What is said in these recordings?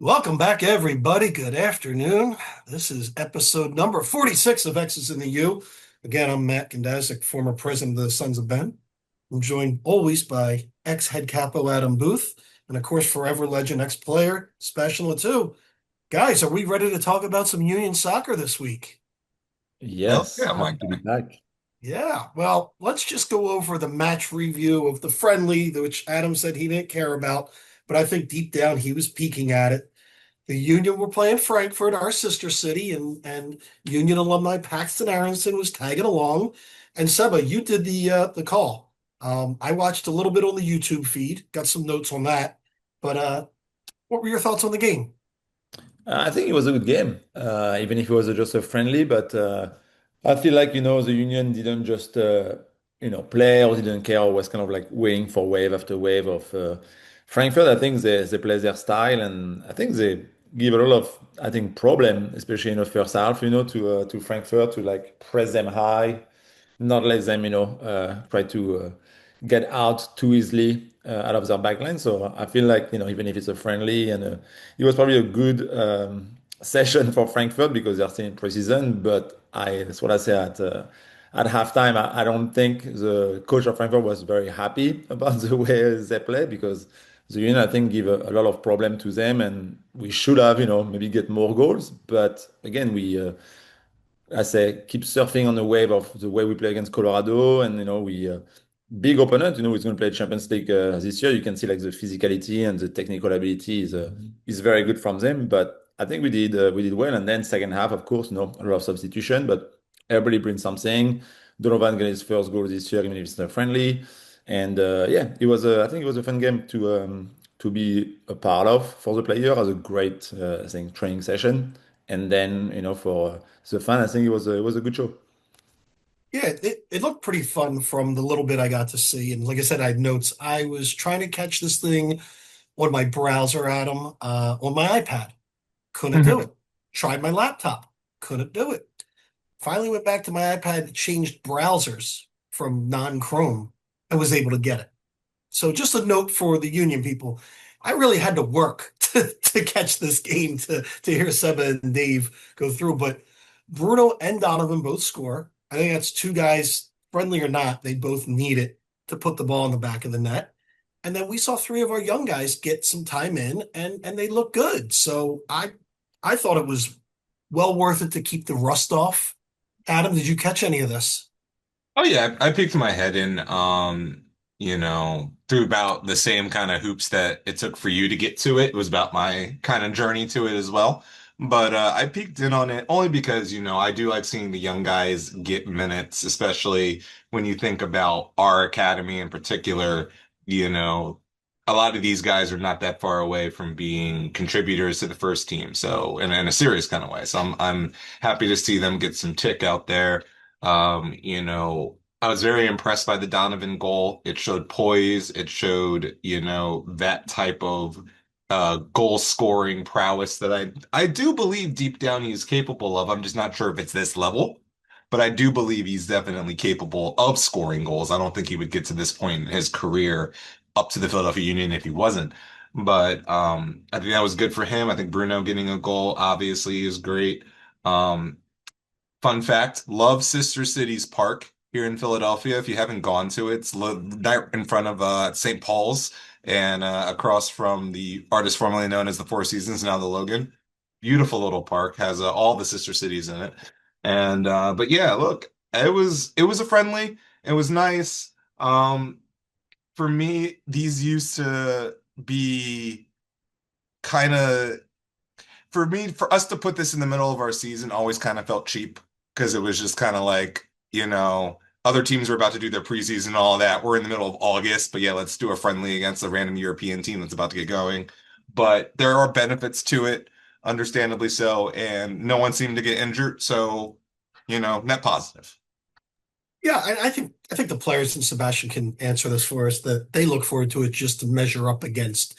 Welcome back, everybody. Good afternoon. This is episode number 46 of X's in the U. Again, I'm Matt Gandazek, former president of the Sons of Ben. I'm joined always by ex-head capo Adam Booth, and of course, forever legend, ex-player Sebastian Latou. Guys, are we ready to talk about some Union soccer this week? Hell Yes, yeah, happy Mike. to be back. Yeah, well, let's just go over the match review of the friendly, which Adam said he didn't care about, but I think deep down he was peeking at it. The Union were playing Frankfurt, our sister city, and Union alumni Paxton Aronson was tagging along. And Seba, you did the call. I watched a little bit on the YouTube feed, got some notes on that. But what were your thoughts on the game? I think it was a good game, even if it was just a friendly. But I feel like, the Union didn't just, play or didn't care or was kind of like waiting for wave after wave of Frankfurt. I think they play their style, and I think they give a lot of, I think, problem, especially in the first half, to Frankfurt to like press them high, not let them, try to get out too easily out of their backline. So I feel like, even if it's a friendly and it was probably a good session for Frankfurt because they're still in preseason. But that's what I say at halftime. I don't think the coach of Frankfurt was very happy about the way they play because the Union, I think, give a lot of problem to them, and we should have, maybe get more goals. But again, I say keep surfing on the wave of the way we play against Colorado, and we big opponent. Who's going to play Champions League this year. You can see like the physicality and the technical ability is very good from them. But I think we did well. And then second half, of course, a lot of substitution, but everybody brings something. Donovan got his first goal this year, even if it's not friendly. And yeah, I think it was a fun game to be a part of for the player as a great I think training session. And then for the fan, I think it was a good show. Yeah, it looked pretty fun from the little bit I got to see. And like I said, I had notes. I was trying to catch this thing on my browser, Adam, on my iPad. Couldn't do it. Tried my laptop. Couldn't do it. Finally went back to my iPad, changed browsers from non-Chrome, and was able to get it. So just a note for the Union people. I really had to work to catch this game to hear Seba and Dave go through, but Bruno and Donovan both score. I think that's two guys, friendly or not, they both need it to put the ball in the back of the net. And then we saw three of our young guys get some time in and they look good. So I thought it was well worth it to keep the rust off. Adam, did you catch any of this? Oh yeah, I peeked my head in, through about the same kind of hoops that it took for you to get to it. It was about my kind of journey to it as well. But I peeked in on it only because, I do like seeing the young guys get minutes, especially when you think about our academy in particular. You know, a lot of these guys are not that far away from being contributors to the first team. So, in a serious kind of way. So I'm happy to see them get some tick out there. I was very impressed by the Donovan goal. It showed poise. It showed, that type of goal scoring prowess that I do believe deep down he's capable of. I'm just not sure if it's this level, but I do believe he's definitely capable of scoring goals. I don't think he would get to this point in his career up to the Philadelphia Union if he wasn't. But I think that was good for him. I think Bruno getting a goal obviously is great. Um, Fun fact, love Sister Cities Park here in Philadelphia. If you haven't gone to it, it's right in front of St. Paul's and across from the artist formerly known as the Four Seasons, now the Logan. Beautiful little park, has all the sister cities in it. And but yeah, look, it was a friendly, it was nice. For me, these used to be kind of for us to put this in the middle of our season always kind of felt cheap because it was just kind of like, other teams were about to do their preseason and all that. We're in the middle of August, but yeah, let's do a friendly against a random European team that's about to get going. But there are benefits to it, understandably so, and no one seemed to get injured. So, net positive. Yeah, I think the players and Sebastian can answer this for us that they look forward to it just to measure up against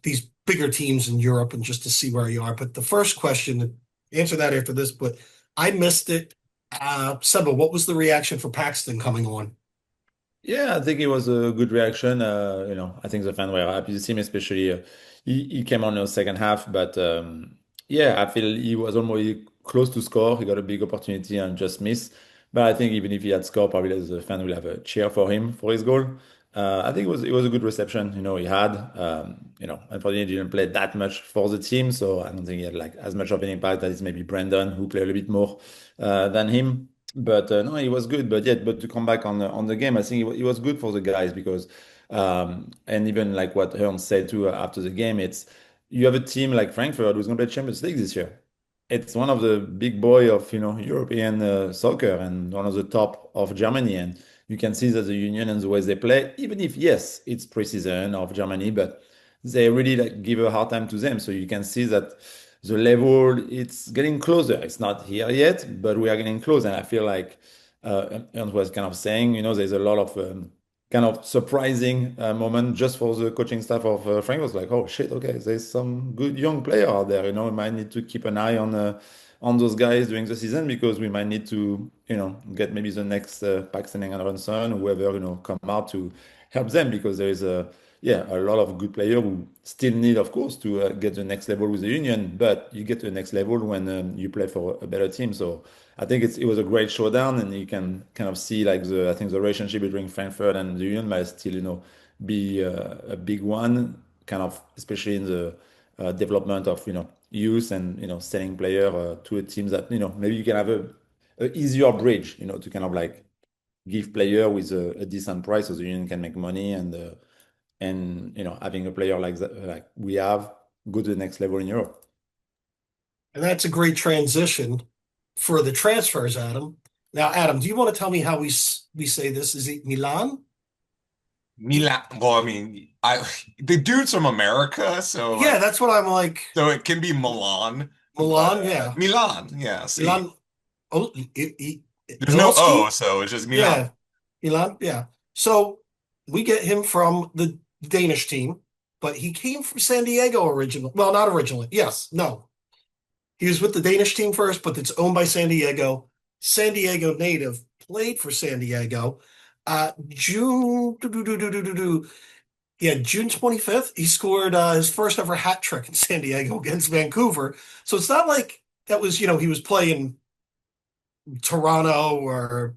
these bigger teams in Europe and just to see where you are. But the first question, answer that after this, but I missed it. Seba, what was the reaction for Paxton coming on? Yeah, I think it was a good reaction. I think the fans were happy to see him, especially he came on in the second half. But yeah, I feel he was almost close to score. He got a big opportunity and just missed. But I think even if he had scored, probably the fan will have a cheer for him for his goal. I think it was a good reception. He had. Unfortunately, he didn't play that much for the team, so I don't think he had like as much of an impact as maybe Brandon, who played a little bit more than him. But no, he was good. But to come back on the game, I think it was good for the guys because, and even like what Hearn said too after the game, it's you have a team like Frankfurt who's going to play Champions League this year. It's one of the big boy of European soccer and one of the top of Germany, and you can see that the Union and the ways they play, even if yes, it's preseason of Germany, but they really like give a hard time to them. So you can see that the level it's getting closer. It's not here yet, but we are getting close. And I feel like Ernst was kind of saying, there's a lot of kind of surprising moment just for the coaching staff of Frank was like, oh shit, okay, there's some good young player out there. We might need to keep an eye on those guys during the season because we might need to, get maybe the next Paxton and Aronson, whoever, come out to help them because there is a lot of good players who still need, of course, to get the next level with the Union, but you get to the next level when you play for a better team. So I think it was a great showdown, and you can kind of see like I think the relationship between Frankfurt and the Union might still, be a big one, kind of especially in the development of youth and selling player to a team that maybe you can have a easier bridge, to kind of like give player with a decent price so the Union can make money and having a player like that, like we have, go to the next level in Europe. And that's a great transition for the transfers, Adam. Now, Adam, do you want to tell me how we say this? Is it Milan? Milan. Well, I mean, the dude's from America, so Yeah, that's what I'm like. it can be Milan, but Milan, yeah. Milan. Yeah, see, Milan, oh, there's no O, Iloski? so it's just Milan. Yeah, Milan, yeah. So we get him from the Danish team, but he came from San Diego originally. Well, not originally. Yes, no. He was with the Danish team first, but it's owned by San Diego. San Diego native, played for San Diego. June, yeah, June 25th, he scored his first ever hat trick in San Diego against Vancouver. So it's not like that was, he was playing Toronto or,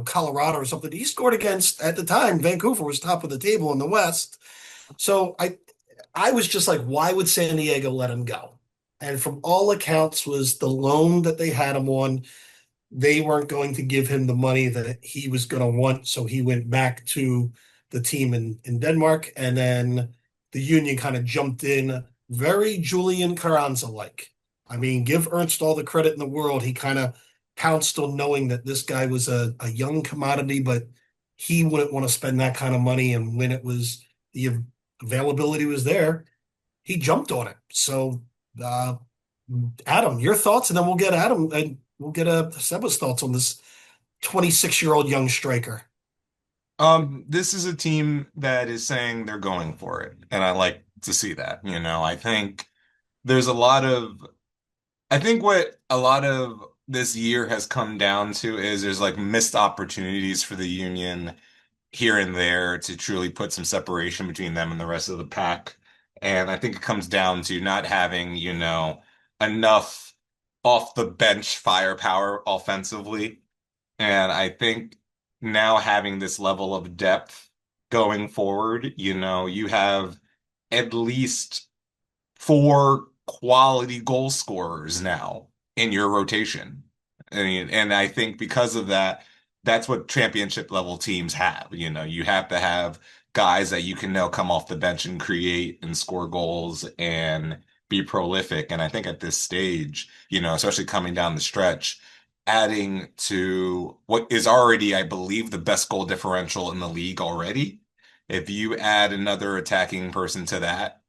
Colorado or something. He scored against, at the time, Vancouver was top of the table in the West. So I was just like, why would San Diego let him go? And from all accounts was the loan that they had him on. They weren't going to give him the money that he was going to want. So he went back to the team in Denmark. And then the union kind of jumped in very Julian Carranza like. I mean, give Ernst all the credit in the world. He kind of pounced on knowing that this guy was a young commodity, but he wouldn't want to spend that kind of money. And when it was the availability was there, he jumped on it. So, uh, Adam, your thoughts, and then we'll get Adam and we'll get Seba's thoughts on this 26-year-old young striker. This is a team that is saying they're going for it, and I like to see that. I think there's a lot of I think what a lot of this year has come down to is there's like missed opportunities for the Union here and there to truly put some separation between them and the rest of the pack. And I think it comes down to not having, enough off the bench firepower offensively. And I think now having this level of depth going forward, you have at least four quality goal scorers now in your rotation. I mean, and I think because of that, that's what championship level teams have. You have to have guys that you can now come off the bench and create and score goals and be prolific. And I think at this stage, especially coming down the stretch, adding to what is already, I believe, the best goal differential in the league already. If you add another attacking person to that,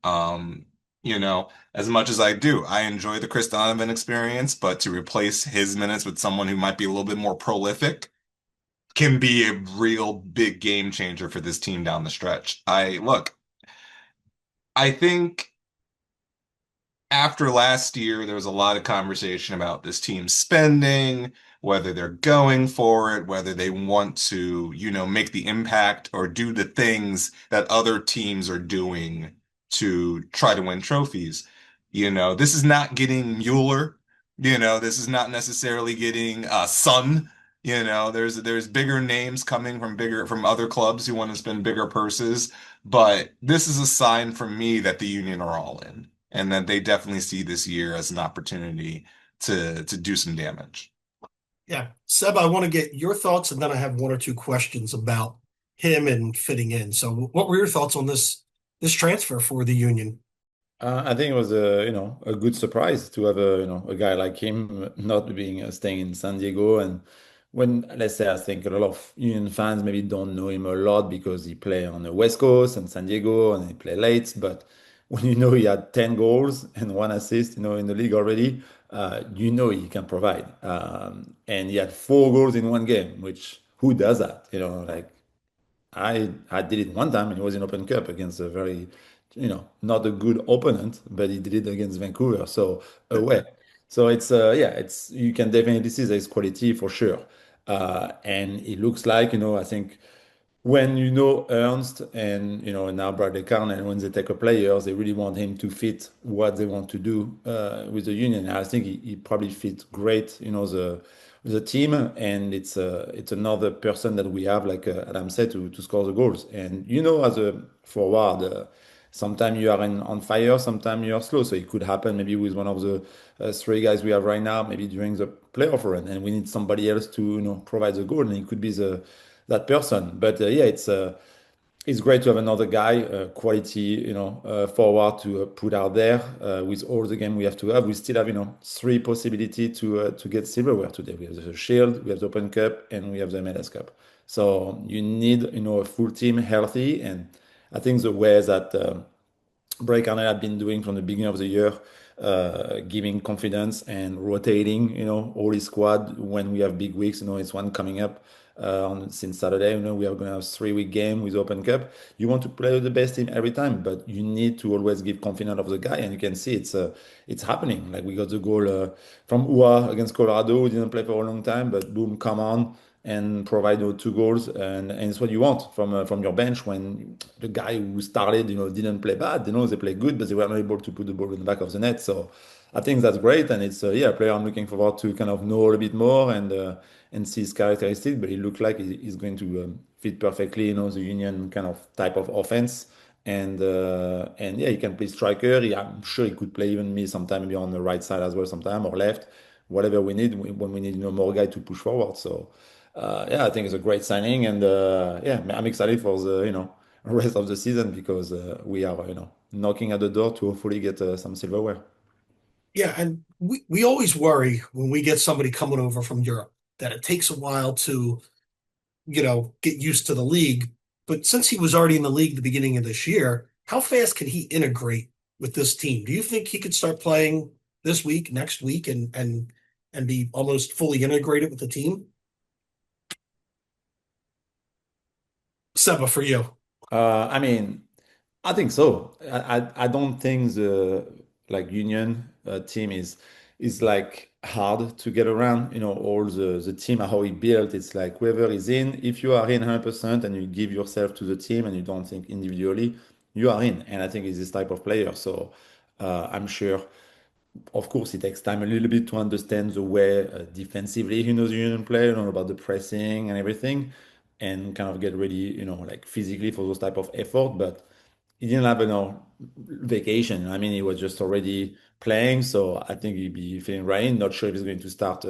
as much as I do, I enjoy the Chris Donovan experience, but to replace his minutes with someone who might be a little bit more prolific can be a real big game changer for this team down the stretch. I think after last year, there was a lot of conversation about this team spending, whether they're going for it, whether they want to, make the impact or do the things that other teams are doing to try to win trophies. This is not getting Mueller. This is not necessarily getting Sun. There's bigger names coming from other clubs who want to spend bigger purses, but this is a sign from me that the Union are all in and that they definitely see this year as an opportunity to do some damage. Yeah. Seb, I want to get your thoughts, and then I have one or two questions about him and fitting in. So what were your thoughts on this transfer for the Union? I think it was a good surprise to have a guy like him not being staying in San Diego. And when let's say I think a lot of Union fans maybe don't know him a lot because he play on the West Coast and San Diego and he play late. But when you know he had 10 goals and one assist, in the league already, you know he can provide. And he had 4 goals in one game, which who does that? Like I did it one time and it was in Open Cup against a very, not a good opponent, but he did it against Vancouver, so away. So it's yeah, it's you can definitely see there's quality for sure. And it looks like, I think when Ernst and now Bradley Carn, and when they take a player, they really want him to fit what they want to do with the Union. And I think he probably fits great, the team, and it's another person that we have, like Adam said, to score the goals. And as a forward, sometimes you are on fire, sometimes you are slow. So it could happen maybe with one of the 3 guys we have right now, maybe during the playoff run, and we need somebody else to provide the goal, and it could be the that person. But yeah, it's great to have another guy, quality, forward to put out there. With all the game we have to have, we still have, 3 possibility to get silverware today. We have the Shield, we have the Open Cup, and we have the MLS Cup. So you need, a full team healthy, and I think the way that Bray Carnell had been doing from the beginning of the year, giving confidence and rotating, all his squad when we have big weeks. It's one coming up since Saturday. We are going to have 3 week game with Open Cup. You want to play with the best team every time, but you need to always give confidence of the guy, and you can see it's happening. Like we got the goal from Ua against Colorado, who didn't play for a long time, but boom, come on and provide 2 goals, and it's what you want from your bench when the guy who started didn't play bad. They play good, but they were not able to put the ball in the back of the net. So I think that's great, and it's yeah, a player I'm looking forward to kind of know a little bit more and see his characteristics. But it looks like he's going to fit perfectly, the Union kind of type of offense. And yeah, he can play striker. I'm sure he could play even me sometime, maybe on the right side as well, sometime or left, whatever we need when we need more guy to push forward. So yeah, I think it's a great signing, and yeah, I'm excited for the rest of the season because we are knocking at the door to hopefully get some silverware. Yeah, and we always worry when we get somebody coming over from Europe that it takes a while to, get used to the league. But since he was already in the league at the beginning of this year, how fast can he integrate with this team? Do you think he could start playing this week, next week, and be almost fully integrated with the team? Seba, for you. I mean, I think so. I don't think the like Union team is like hard to get around. All the team how he built. It's like whoever is in. If you are in 100% and you give yourself to the team and you don't think individually, you are in. And I think he's this type of player. So I'm sure. Of course, it takes time a little bit to understand the way defensively he knows Union play, about the pressing and everything, and kind of get ready, like physically for those type of effort. But he didn't have vacation. I mean, he was just already playing, so I think he'd be feeling right in. Not sure if he's going to start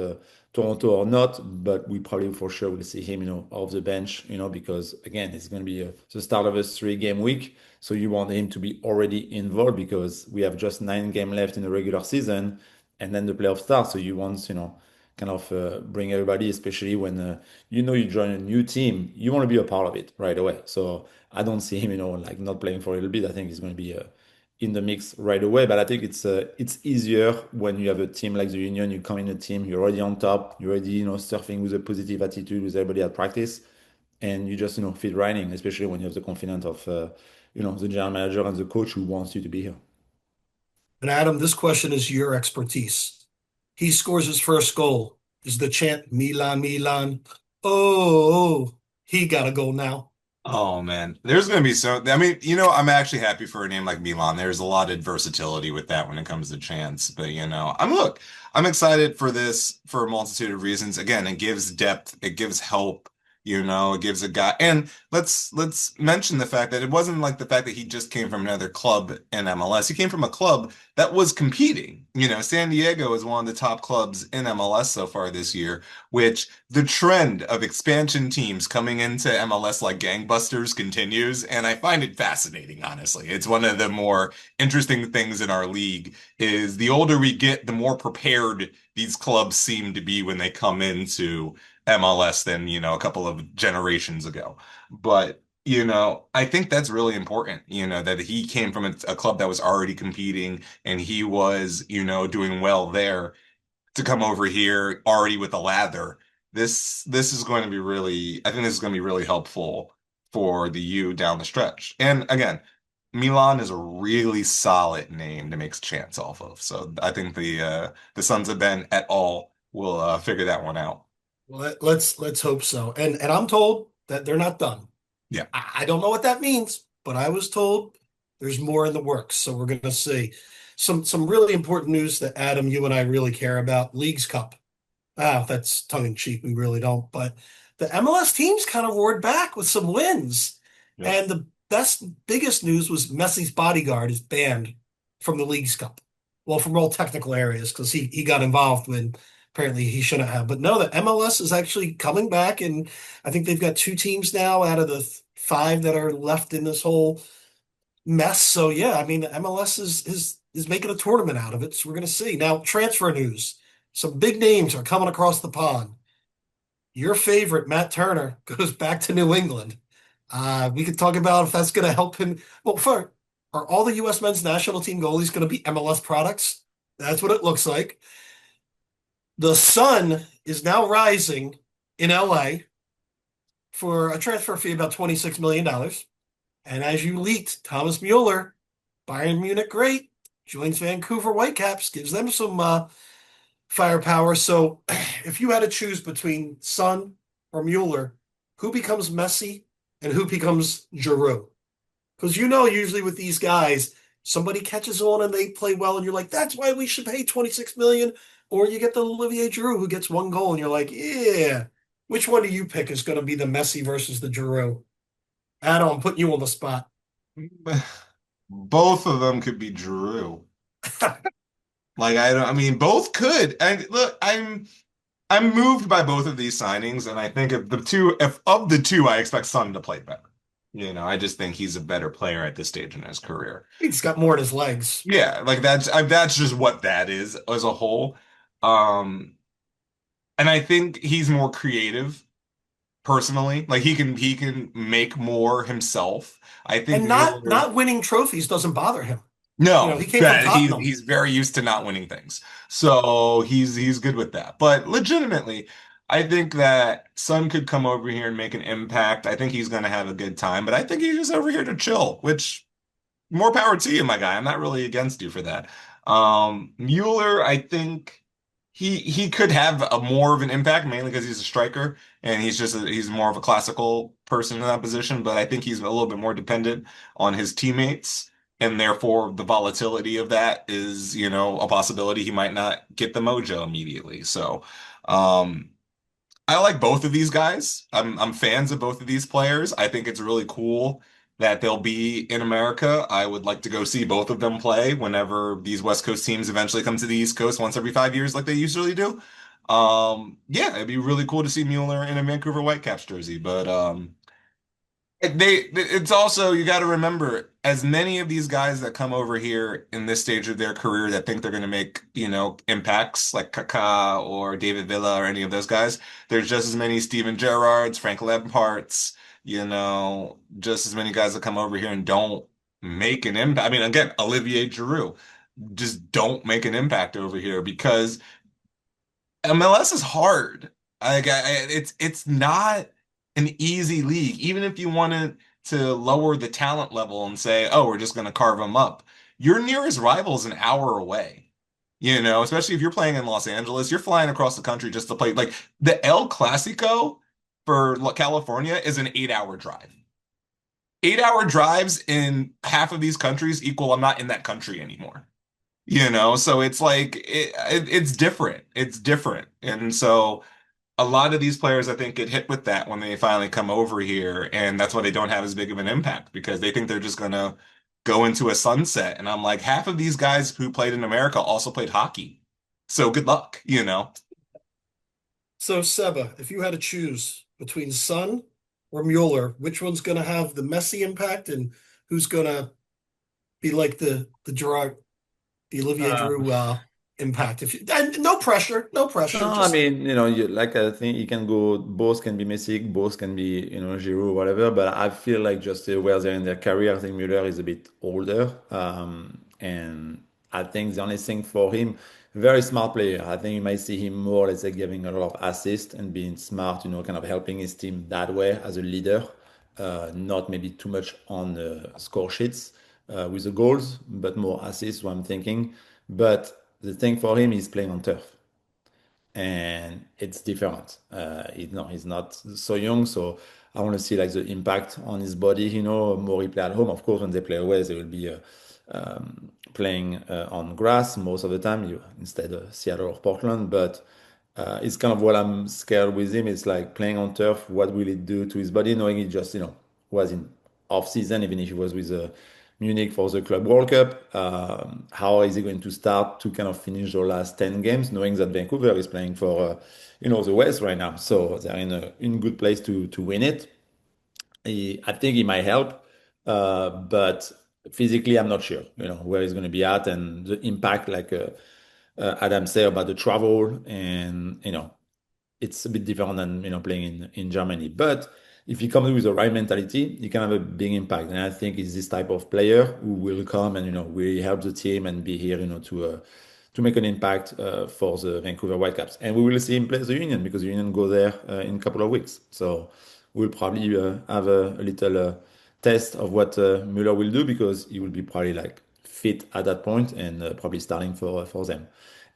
Toronto or not, but we probably for sure will see him, off the bench, because again, it's going to be the start of a 3 game week. So you want him to be already involved because we have just 9 games left in the regular season, and then the playoff starts. So you want, kind of bring everybody, especially when you join a new team, you want to be a part of it right away. So I don't see him, like not playing for a little bit. I think he's going to be in the mix right away. But I think it's easier when you have a team like the Union. You come in a team, you're already on top, you're already surfing with a positive attitude with everybody at practice, and you just feel riding, especially when you have the confidence of the general manager and the coach who wants you to be here. And Adam, this question is your expertise. He scores his first goal. Is the chant Milan, Milan? Oh, he got a goal now. Oh man, there's gonna be so. I mean, I'm actually happy for a name like Milan. There's a lot of versatility with that when it comes to chance. But I'm excited for this for a multitude of reasons. Again, it gives depth, it gives help. It gives a guy. And let's mention the fact that it wasn't like the fact that he just came from another club in MLS. He came from a club that was competing. San Diego is one of the top clubs in MLS so far this year, which the trend of expansion teams coming into MLS like gangbusters continues, and I find it fascinating, honestly. It's one of the more interesting things in our league is the older we get, the more prepared these clubs seem to be when they come into MLS than, a couple of generations ago. But I think that's really important, that he came from a club that was already competing and he was, doing well there to come over here already with a lather. This is going to be really, I think this is going to be really helpful for the U down the stretch. And again, Milan is a really solid name to make chance off of. So I think the Sons of Ben et al. Will figure that one out. Let's hope so. And I'm told that they're not done. Yeah. I don't know what that means, but I was told there's more in the works. So we're going to see some really important news that Adam, you and I really care about. Leagues Cup. Ah, that's tongue in cheek. We really don't. But the MLS teams kind of roared back with some wins. Yep. And the biggest news was Messi's bodyguard is banned from the Leagues Cup. Well, from all technical areas because he got involved when apparently he shouldn't have. But no, the MLS is actually coming back, and I think they've got two teams now out of the five that are left in this whole mess. So yeah, I mean the MLS is making a tournament out of it. So we're gonna see. Now, transfer news. Some big names are coming across the pond. Your favorite, Matt Turner, goes back to New England. We could talk about if that's gonna help him. Well, are all the US men's national team goalies gonna be MLS products? That's what it looks like. The sun is now rising in LA for a transfer fee about $26 million. And as you leaked, Thomas Mueller, Bayern Munich great, joins Vancouver Whitecaps, gives them some firepower. So if you had to choose between Son or Mueller, who becomes Messi and who becomes Giroud? Because usually with these guys, somebody catches on and they play well, and you're like, that's why we should pay 26 million. Or you get the Olivier Giroud who gets one goal, and you're like, yeah. Which one do you pick is going to be the Messi versus the Giroud? Adam, I'm putting you on the spot. Both of them could be Drew. Like I don't I mean both could. And look, I'm moved by both of these signings, and I think if of the two, I expect Son to play better. I just think he's a better player at this stage in his career. He's got more in his legs. Yeah, like that's just what that is as a whole. Um, and I think he's more creative personally. Like he can make more himself. I think And not Mueller. not winning trophies doesn't bother him. No, He came from that he's Tottenham. he's very used to not winning things. So he's good with that. But legitimately, I think that Son could come over here and make an impact. I think he's gonna have a good time, but I think he's just over here to chill, which more power to you, my guy. I'm not really against you for that. Mueller, I think he could have a more of an impact, mainly because he's a striker and he's more of a classical person in that position. But I think he's a little bit more dependent on his teammates, and therefore the volatility of that is, a possibility. He might not get the mojo immediately. So, I like both of these guys. I'm fans of both of these players. I think it's really cool that they'll be in America. I would like to go see both of them play whenever these West Coast teams eventually come to the East Coast once every 5 years, like they usually do. Yeah, it'd be really cool to see Mueller in a Vancouver Whitecaps jersey. But it's also, you got to remember, as many of these guys that come over here in this stage of their career that think they're going to make, impacts like Kaká or David Villa or any of those guys, there's just as many Steven Gerrards, Frank Lamparts, just as many guys that come over here and don't make an impact. I mean, again, Olivier Giroud, just don't make an impact over here because MLS is hard. It's not an easy league. Even if you wanted to lower the talent level and say, oh, we're just going to carve them up. your nearest rival is an hour away. You know, especially if you're playing in Los Angeles, you're flying across the country just to play. Like the El Clasico for California is an 8 hour drive. 8 hour drives in half of these countries equal I'm not in that country anymore. You know, so it's like it's different. It's different. And so a lot of these players, I think, get hit with that when they finally come over here, and that's why they don't have as big of an impact because they think they're just gonna go into a sunset. And I'm like, half of these guys who played in America also played hockey. So good luck, you know. So, Seba, if you had to choose between Son or Mueller, which one's going to have the Messi impact and who's going to be like the Gerard, the Olivier Um, Drew impact? If you, and no pressure, no No, pressure, I just mean, like I think you can go, both can be Messi, both can be, Giroud, whatever. But I feel like just where they're in their career, I think Müller is a bit older. And I think the only thing for him, very smart player. I think you might see him more, let's say, giving a lot of assists and being smart, kind of helping his team that way as a leader. Not maybe too much on the score sheets with the goals, but more assists, what I'm thinking. But the thing for him is playing on turf and it's different. He's not so young, so I want to see like the impact on his body. More he play at home. Of course, when they play away, they will be playing on grass most of the time, instead of Seattle or Portland. But it's kind of what I'm scared with him. It's like playing on turf. What will it do to his body? Knowing he just was in off season, even if he was with Munich for the Club World Cup. How is he going to start to kind of finish the last 10 games, knowing that Vancouver is playing for, the West right now? So they're in good place to win it. I think he might help, but physically, I'm not sure, where he's going to be at and the impact, like Adam said about the travel and, it's a bit different than playing in Germany. But if he comes with the right mentality, he can have a big impact. And I think he's this type of player who will come and really help the team and be here, to make an impact for the Vancouver Whitecaps. And we will see him play the Union because the Union go there in a couple of weeks. So we'll probably have a little test of what Müller will do because he will be probably like fit at that point and probably starting for them.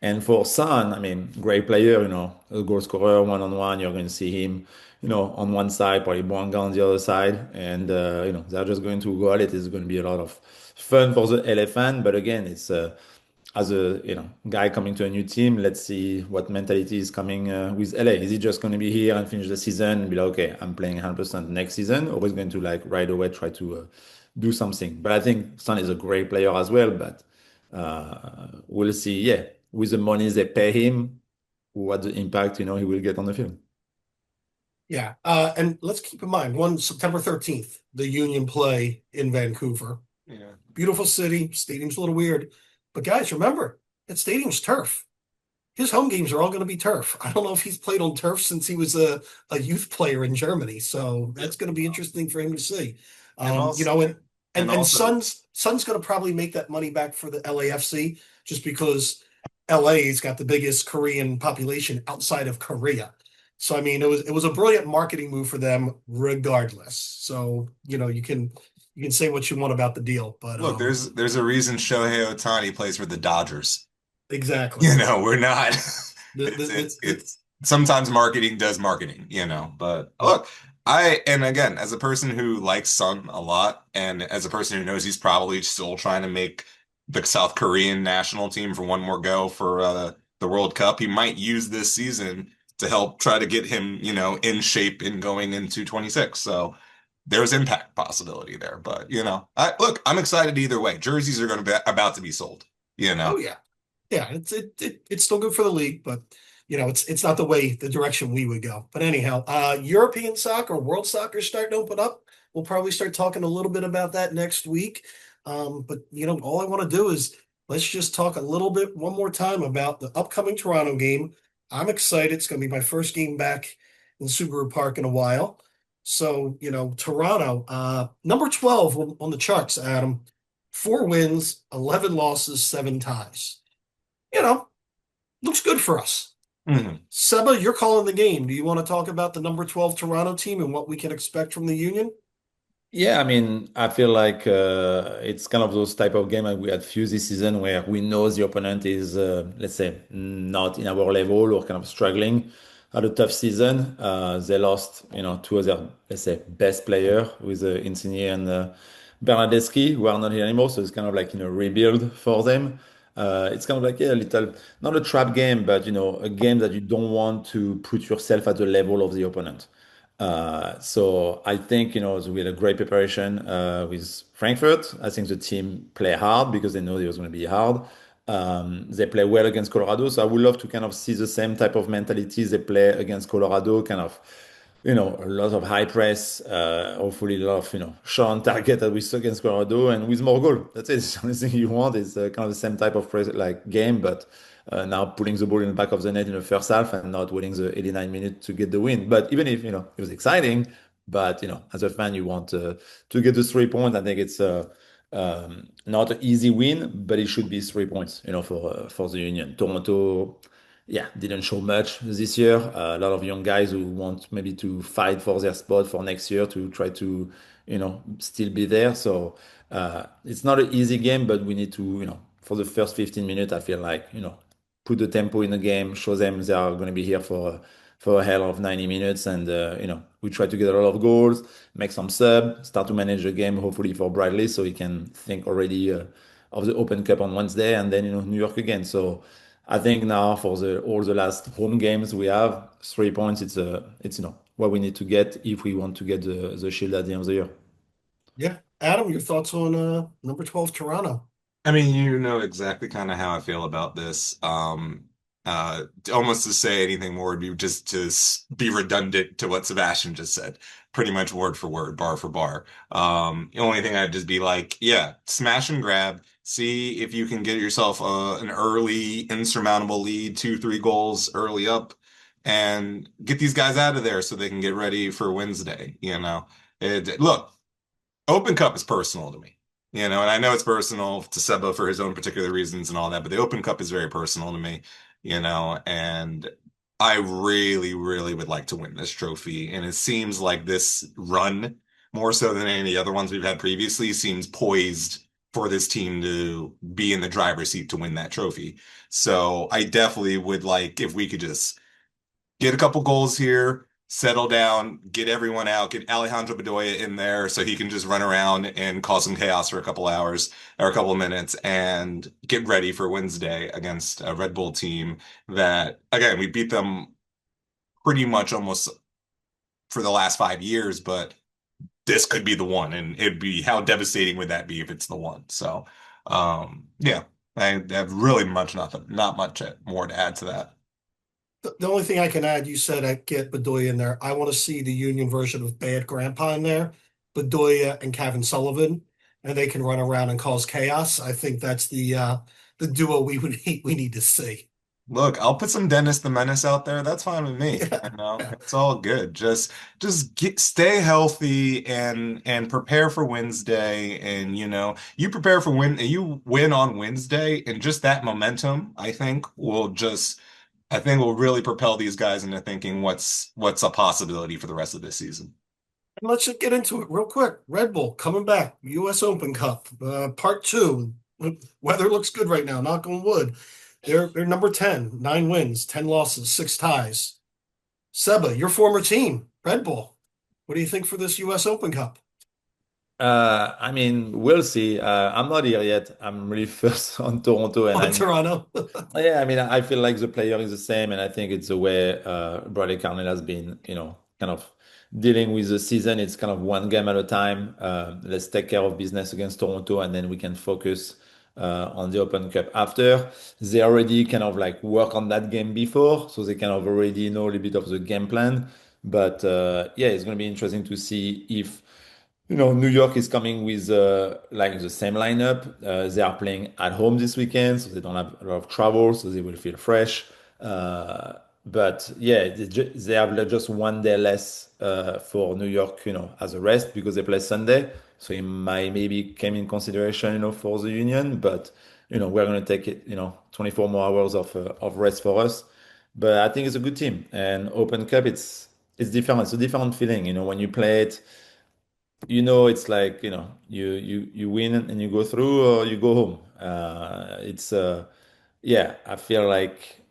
And for Son, I mean, great player, a goal scorer, one-on-one. You're going to see him, on one side, probably Bouanga on the other side. And, they're just going to go at it. It's going to be a lot of fun for the LA fan. But again, it's as a, guy coming to a new team, let's see what mentality is coming with LA. Is he just going to be here and finish the season and be like, okay, I'm playing 100% next season? Or is he going to like right away try to do something? But I think Son is a great player as well. But we'll see. Yeah, with the money they pay him, what the impact he will get on the field. yeah. And let's keep in mind, one September 13th, the Union play in Vancouver. Yeah. Beautiful city, stadium's a little weird, but guys, remember that stadium's turf. His home games are all going to be turf. I don't know if he's played on turf since he was a youth player in Germany, so Yeah. that's going to be interesting for him to see. And Um, you also know, and and and and also Sun's going to probably make that money back for the LAFC just because LA's got the biggest Korean population outside of Korea. So I mean, it was a brilliant marketing move for them, regardless. So you can say what you want about the deal, but look, there's a reason Shohei Ohtani plays for the Dodgers. exactly. You know, we're not. The, the, the, It's sometimes marketing does marketing, But the, look, and again, as a person who likes Sun a lot, and as a person who knows he's probably still trying to make the South Korean national team for one more go for the World Cup, he might use this season to help try to get him, in shape in going into 26. So there's impact possibility there, but look, I'm excited either way. Jerseys are going to be about to be sold, you oh know. yeah. Yeah, it's still good for the league, but it's not the direction we would go. But anyhow, European soccer, world soccer is starting to open up. We'll probably start talking a little bit about that next week. But all I want to do is let's just talk a little bit one more time about the upcoming Toronto game. I'm excited. It's going to be my first game back in Subaru Park in a while. So, Toronto, number 12 on the charts, Adam. 4 wins, 11 losses, 7 ties. you know, Looks good for us. Mhm. Seba, you're calling the game. Do you want to talk about the number 12 Toronto team and what we can expect from the Union? Yeah, I mean, I feel like it's kind of those type of game like we had few this season where we know the opponent is, let's say, not in our level or kind of struggling. Had a tough season. They lost, two of their, let's say, best player with Insigne and Bernardeschi, who are not here anymore. So it's kind of like, rebuild for them. It's kind of like, yeah, a little, not a trap game, but, a game that you don't want to put yourself at the level of the opponent. So I think, we had a great preparation with Frankfurt. I think the team play hard because they know it was going to be hard. They play well against Colorado. So I would love to kind of see the same type of mentality they play against Colorado, kind of, a lot of high press, hopefully a lot of, shot on target that we saw against Colorado and with more goal. That's it. The only thing you want is kind of the same type of press, like game, but now putting the ball in the back of the net in the first half and not waiting the 89 minutes to get the win. But even if, it was exciting, but, as a fan, you want to get the 3 points. I think it's not an easy win, but it should be 3 points, for the Union. Toronto, yeah, didn't show much this year. A lot of young guys who want maybe to fight for their spot for next year to try to, still be there. So it's not an easy game, but we need to, for the first 15 minutes, I feel like, put the tempo in the game, show them they are going to be here for a hell of 90 minutes, and we try to get a lot of goals, make some sub, start to manage the game, hopefully for Bradley, so he can think already of the Open Cup on Wednesday, and then New York again. So I think now for the all the last home games we have 3 points. It's what we need to get if we want to get the shield at the end of the year. Yeah. Adam, your thoughts on number 12, Toronto? I mean, you know exactly kind of how I feel about this. Almost to say anything more would be just to be redundant to what Sebastian just said, pretty much word for word, bar for bar. The only thing I'd just be like, yeah, smash and grab, see if you can get yourself an early insurmountable lead, two, three goals early up, and get these guys out of there so they can get ready for Wednesday. Look. Open Cup is personal to me, and I know it's personal to Seba for his own particular reasons and all that, but the Open Cup is very personal to me, and I really, really would like to win this trophy. And it seems like this run, more so than any of the other ones we've had previously, seems poised for this team to be in the driver's seat to win that trophy. So I definitely would like if we could just get a couple goals here, settle down, get everyone out, get Alejandro Bedoya in there so he can just run around and cause some chaos for a couple hours or a couple of minutes and get ready for Wednesday against a Red Bull team that, again, we beat them pretty much almost for the last 5 years, but this could be the one. And it'd be how devastating would that be if it's the one? So, yeah, I have really not much more to add to that. The only thing I can add, you said I get Bedoya in there. I want to see the Union version of Bad Grandpa in there, Bedoya and Kevin Sullivan, and they can run around and cause chaos. I think that's the duo we need to see. Look, I'll put some Dennis the Menace out there. That's fine with me. Yeah. It's all good. Stay healthy and prepare for Wednesday. And you prepare for you win on Wednesday, and just that momentum, I think will really propel these guys into thinking what's a possibility for the rest of this season. And let's just get into it real quick. Red Bull coming back, U.S. Open Cup, part two. Weather looks good right now, knock on wood. They're number 10, 9 wins, 10 losses, 6 ties. Seba, your former team, Red Bull. What do you think for this U.S. Open Cup? I mean, we'll see. I'm not here yet. I'm really first on Toronto, and On I Toronto. yeah, I mean, I feel like the player is the same, and I think it's the way Bradley Carnell has been, kind of dealing with the season. It's kind of one game at a time. Let's take care of business against Toronto, and then we can focus on the Open Cup after. They already kind of like work on that game before, so they kind of already know a little bit of the game plan. But yeah, it's going to be interesting to see if. New York is coming with like the same lineup. They are playing at home this weekend, so they don't have a lot of travel, so they will feel fresh. But yeah, they have like just one day less for New York, as a rest because they play Sunday. So it might maybe came in consideration, for the Union. But we're gonna take it, 24 more hours of rest for us. But I think it's a good team. And Open Cup, it's different. It's a different feeling, when you play it it's like, you win and you go through or you go home. It's yeah, I feel like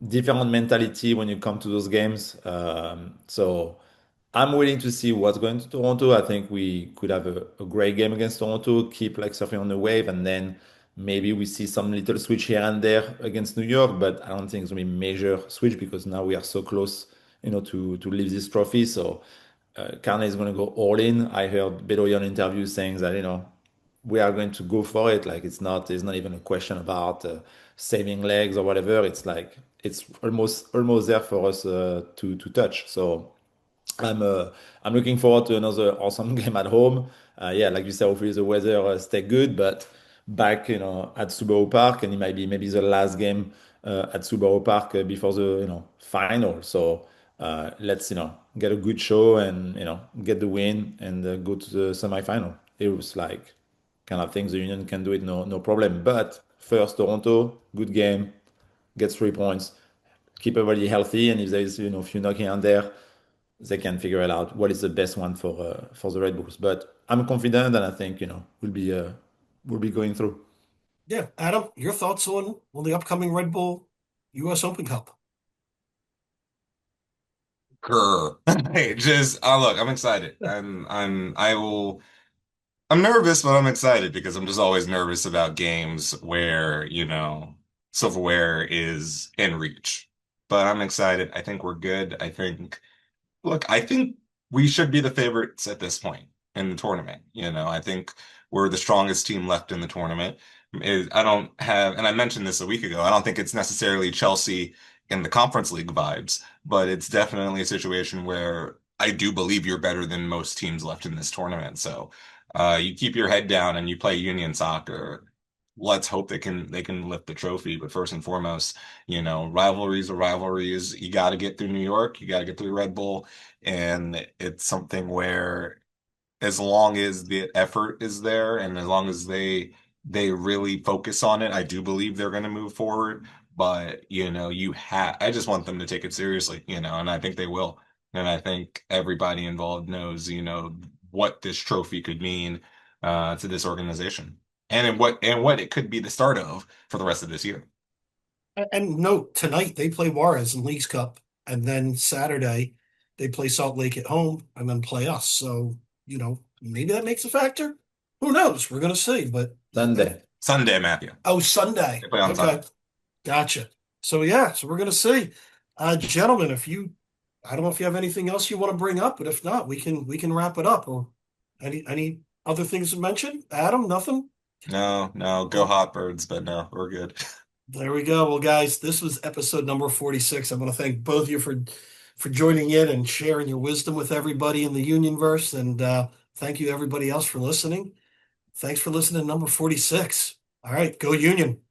different mentality when you come to those games. So I'm waiting to see what's going to Toronto. I think we could have a great game against Toronto, keep like surfing on the wave, and then maybe we see some little switch here and there against New York, but I don't think it's gonna be major switch because now we are so close, to leave this trophy. So Carne is gonna go all in. I heard Bedoyan interview saying that, we are going to go for it. Like it's not even a question about saving legs or whatever. It's like it's almost there for us to touch. So I'm looking forward to another awesome game at home. Yeah, like you said, hopefully the weather stay good, but back at Subaru Park, and it might be maybe the last game at Subaru Park before the final. So let's get a good show and get the win and go to the semifinal. It was like kind of things the Union can do it no problem. But first Toronto, good game, get 3 points, keep everybody healthy, and if there's a few knocking on there they can figure it out what is the best one for the Red Bulls. But I'm confident, and I think we'll be going through. Yeah, Adam, your thoughts on the upcoming Red Bull US Open Cup? Grr. Hey, just look, I'm excited. I'm nervous, but I'm excited because I'm just always nervous about games where, silverware is in reach. But I'm excited. I think we're good. I think we should be the favorites at this point in the tournament. I think we're the strongest team left in the tournament. I don't have, and I mentioned this a week ago, I don't think it's necessarily Chelsea in the Conference League vibes, but it's definitely a situation where I do believe you're better than most teams left in this tournament. So you keep your head down and you play union soccer. Let's hope they can lift the trophy. But first and foremost, rivalries are rivalries. You got to get through New York. You got to get through Red Bull. And it's something where as long as the effort is there and as long as they really focus on it, I do believe they're going to move forward. But I just want them to take it seriously, and I think they will. And I think everybody involved knows, what this trophy could mean to this organization and what it could be the start of for the rest of this year. And note, tonight they play Juarez in Leagues Cup, and then Saturday they play Salt Lake at home and then play us. So, maybe that makes a factor. Who knows? We're gonna see. But Sunday. Sunday, Matthew. oh, Sunday. They play on Okay, Sunday. gotcha. So yeah, so we're gonna see. Gentlemen, I don't know if you have anything else you want to bring up, but if not, we can wrap it up. Or any other things to mention? Adam, nothing? No, no, go hot birds, but no, we're good. There we go. Well, guys, this was episode number 46. I want to thank both of you for joining in and sharing your wisdom with everybody in the Unionverse. And thank you everybody else for listening. Thanks for listening to number 46. All right, go Union.